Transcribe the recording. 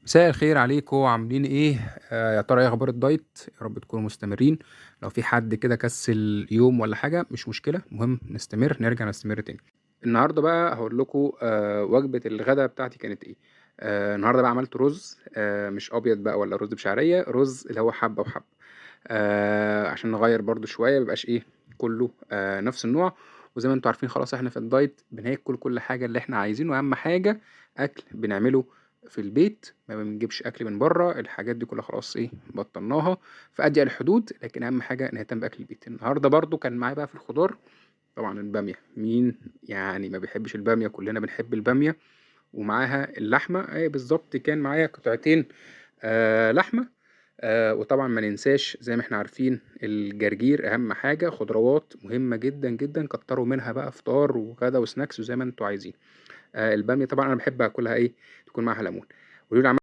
مساء الخير عليكم، عاملين ايه؟ يا ترى ايه اخبار الدايت؟ يا رب تكونوا مستمرين. لو في حد كده كسل يوم ولا حاجه مش مشكله، المهم نستمر، نرجع نستمر تاني. النهارده بقى هقول لكم وجبه الغداء بتاعتي كانت ايه. النهارده بقى عملت رز، مش ابيض بقى ولا رز بشعريه، رز اللي هو حبه وحبه. عشان نغير برضو شويه، ميبقاش ايه كله نفس النوع. وزي ما انتوا عارفين خلاص احنا في الدايت بناكل كل حاجه اللي احنا عايزينه، اهم حاجه اكل بنعمله في البيت، ما بنجيبش اكل من بره. الحاجات دي كلها خلاص ايه بطلناها في اضيق الحدود، لكن اهم حاجه نهتم باكل البيت. النهارده برضو كان معايا بقى في الخضار طبعا الباميه، مين يعني ما بيحبش الباميه؟ كلنا بنحب الباميه. ومعاها اللحمه، اي بالظبط كان معايا قطعتين لحمه. وطبعا ما ننساش زي ما احنا عارفين الجرجير اهم حاجه، خضروات مهمه جدا جدا، كتروا منها بقى فطار وغدا وسناكس وزي ما انتوا عايزين. الباميه طبعا انا بحب اكلها ايه، تكون معاها ليمون. قولوا لي